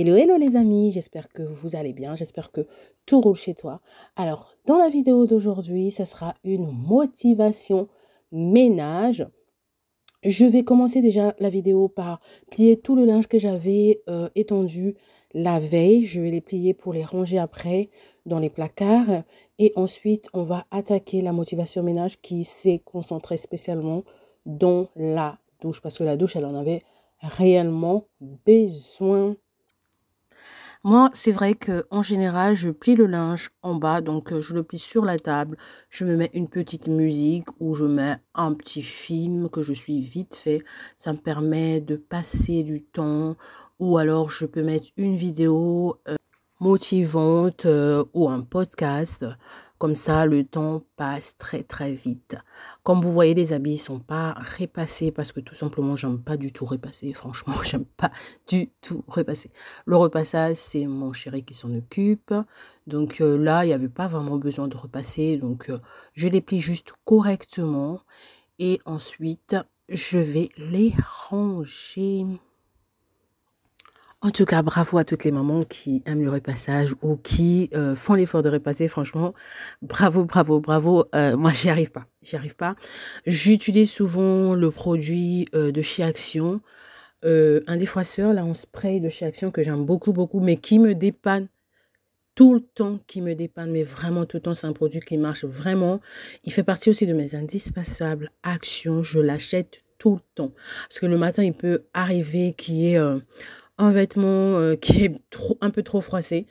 Hello, hello les amis, j'espère que vous allez bien, j'espère que tout roule chez toi. Alors, dans la vidéo d'aujourd'hui, ça sera une motivation ménage. Je vais commencer déjà la vidéo par plier tout le linge que j'avais étendu la veille. Je vais les plier pour les ranger après dans les placards. Et ensuite, on va attaquer la motivation ménage qui s'est concentrée spécialement dans la douche. Parce que la douche, elle en avait réellement besoin. Moi, c'est vrai que en général, je plie le linge en bas, donc je le plie sur la table. Je me mets une petite musique ou je mets un petit film que je suis vite fait. Ça me permet de passer du temps ou alors je peux mettre une vidéo motivante ou un podcast. Comme ça, le temps passe très très vite. Comme vous voyez, les habits sont pas repassés parce que tout simplement, j'aime pas du tout repasser. Franchement, j'aime pas du tout repasser. Le repassage, c'est mon chéri qui s'en occupe. Donc là, il n'y avait pas vraiment besoin de repasser. Donc, je les plie juste correctement. Et ensuite, je vais les ranger. En tout cas, bravo à toutes les mamans qui aiment le repassage ou qui font l'effort de repasser. Franchement, bravo, bravo, bravo. Moi, j'y arrive pas. J'y arrive pas. J'utilise souvent le produit de chez Action. Un défroisseur, là, en spray de chez Action que j'aime beaucoup, beaucoup, mais qui me dépanne tout le temps, qui me dépanne, mais vraiment tout le temps. C'est un produit qui marche vraiment. Il fait partie aussi de mes indispensables Action. Je l'achète tout le temps. Parce que le matin, il peut arriver qu'il y ait un vêtement qui est un peu trop froissé.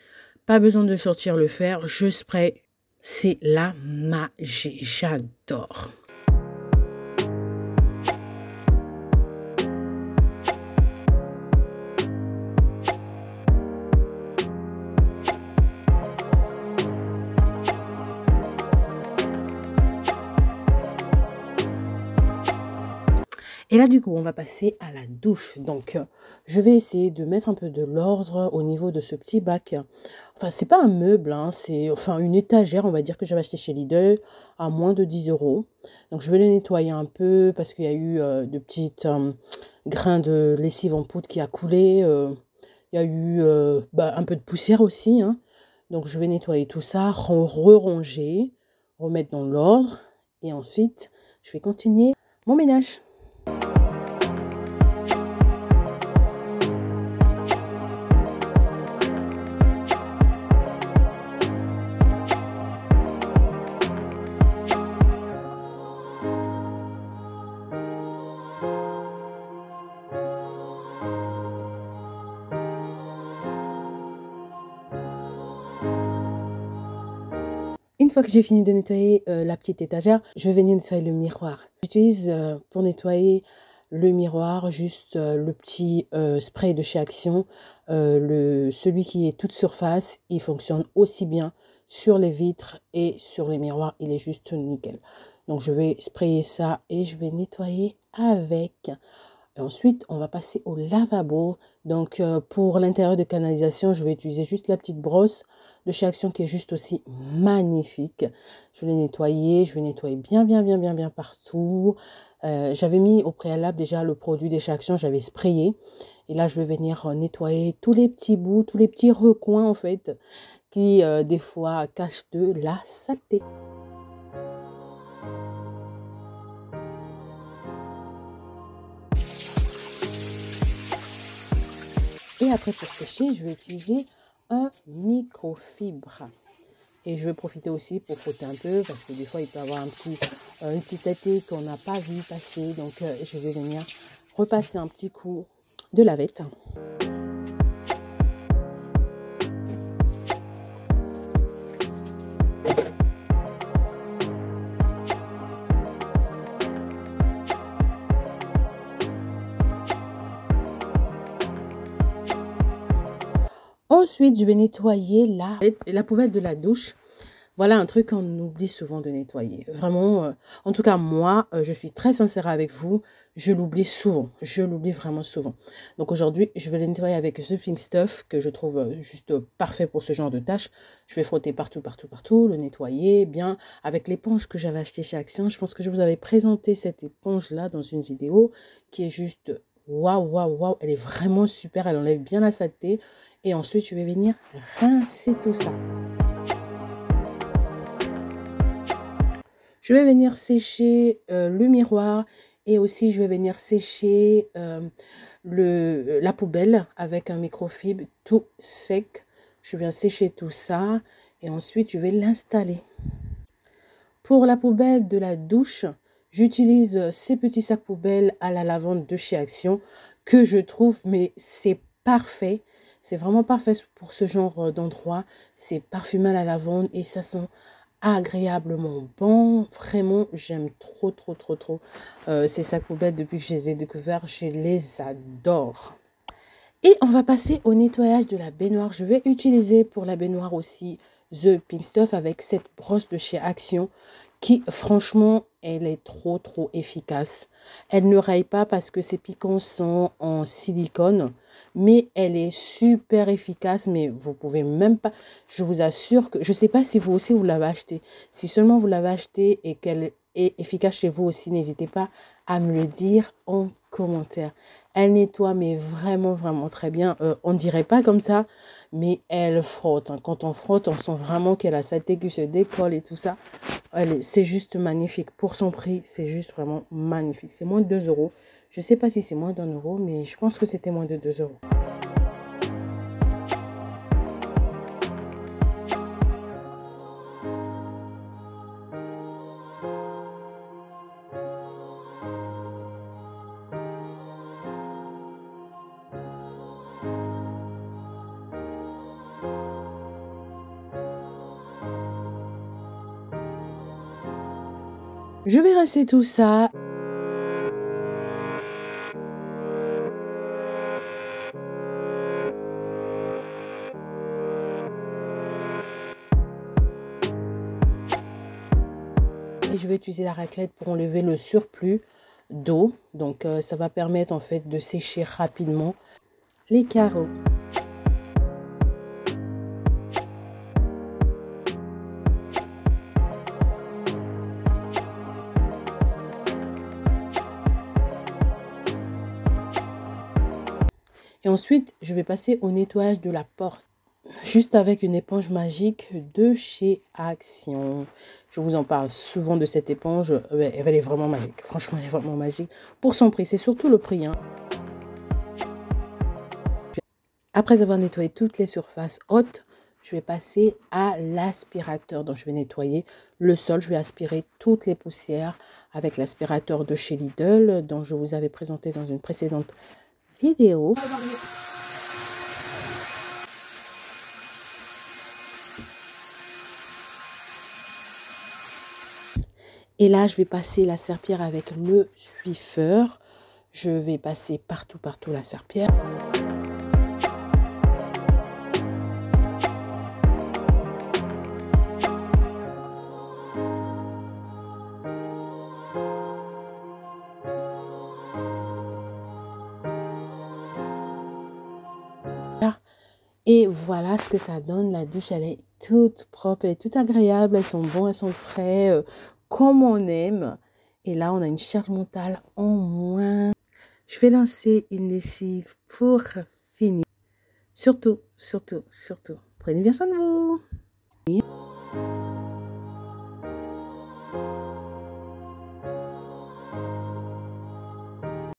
Pas besoin de sortir le fer. Je spray. C'est la magie. J'adore. Et là, du coup, on va passer à la douche. Donc, je vais essayer de mettre un peu de l'ordre au niveau de ce petit bac. Enfin, c'est pas un meuble, hein, c'est enfin une étagère, on va dire, que j'avais acheté chez Lidl à moins de 10 euros. Donc, je vais le nettoyer un peu parce qu'il y a eu de petites grains de lessive en poudre qui a coulé. Il y a eu un peu de poussière aussi, hein. Donc, je vais nettoyer tout ça, re-ranger, remettre dans l'ordre. Et ensuite, je vais continuer mon ménage. Une fois que j'ai fini de nettoyer la petite étagère, je vais venir nettoyer le miroir. J'utilise pour nettoyer le miroir juste le petit spray de chez Action. Celui qui est toute surface, il fonctionne aussi bien sur les vitres et sur les miroirs. Il est juste nickel. Donc je vais sprayer ça et je vais nettoyer avec. Et ensuite, on va passer au lavabo. Donc, pour l'intérieur de canalisation, je vais utiliser juste la petite brosse de chez Action qui est juste aussi magnifique. Je vais nettoyer bien, bien, bien, bien, bien partout. J'avais mis au préalable déjà le produit de chez Action, j'avais sprayé. Et là, je vais venir nettoyer tous les petits bouts, tous les petits recoins en fait, qui des fois cachent de la saleté. Et après, pour sécher, je vais utiliser un microfibre. Et je vais profiter aussi pour frotter un peu, parce que des fois, il peut y avoir une petite tâtée qu'on n'a pas vu passer. Donc, je vais venir repasser un petit coup de lavette. Ensuite, je vais nettoyer la poubelle de la douche. Voilà un truc qu'on oublie souvent de nettoyer. Vraiment, en tout cas, moi, je suis très sincère avec vous. Je l'oublie souvent. Je l'oublie vraiment souvent. Donc aujourd'hui, je vais le nettoyer avec ce Pink Stuff que je trouve juste parfait pour ce genre de tâches. Je vais frotter partout, partout, partout, le nettoyer bien avec l'éponge que j'avais achetée chez Action. Je pense que je vous avais présenté cette éponge-là dans une vidéo qui est juste waouh, waouh, waouh. Elle est vraiment super. Elle enlève bien la saleté. Et ensuite, je vais venir rincer tout ça. Je vais venir sécher le miroir et aussi je vais venir sécher la poubelle avec un microfibre tout sec. Je viens sécher tout ça et ensuite je vais l'installer. Pour la poubelle de la douche, j'utilise ces petits sacs poubelles à la lavande de chez Action que je trouve, mais c'est parfait. C'est vraiment parfait pour ce genre d'endroit. C'est parfumé à la lavande et ça sent agréablement bon. Vraiment, j'aime trop ces sacs poubelles. Depuis que je les ai découverts, je les adore. Et on va passer au nettoyage de la baignoire. Je vais utiliser pour la baignoire aussi The Pink Stuff avec cette brosse de chez Action qui, franchement, elle est trop efficace. Elle ne raille pas parce que ces piquants sont en silicone, mais elle est super efficace. Mais vous pouvez même pas, je vous assure que, je ne sais pas si vous aussi vous l'avez acheté. Si seulement vous l'avez acheté et qu'elle est efficace chez vous aussi, n'hésitez pas à me le dire en commentaire. Elle nettoie mais vraiment très bien. On dirait pas comme ça, mais elle frotte. Quand on frotte, on sent vraiment qu'elle a sa tête qui se décolle et tout ça. C'est juste magnifique. Pour son prix, c'est juste vraiment magnifique. C'est moins de 2 euros. Je sais pas si c'est moins d'1 euro, mais je pense que c'était moins de 2 euros. Je vais rincer tout ça. Et je vais utiliser la raclette pour enlever le surplus d'eau. Donc, ça va permettre en fait de sécher rapidement les carreaux. Et ensuite, je vais passer au nettoyage de la porte. Juste avec une éponge magique de chez Action. Je vous en parle souvent de cette éponge. Elle est vraiment magique. Franchement, elle est vraiment magique. Pour son prix, c'est surtout le prix. Hein. Après avoir nettoyé toutes les surfaces hautes, je vais passer à l'aspirateur. Donc, je vais nettoyer le sol. Je vais aspirer toutes les poussières avec l'aspirateur de chez Lidl, dont je vous avais présenté dans une précédente vidéo. Et là, je vais passer la serpillière avec le Swiffer. Je vais passer partout la serpillière. Et voilà ce que ça donne. La douche, elle est toute propre, elle est toute agréable. Elles sont bonnes, elles sont fraîches, comme on aime. Et là, on a une charge mentale en moins. Je vais lancer une lessive pour finir. Surtout, prenez bien soin de vous.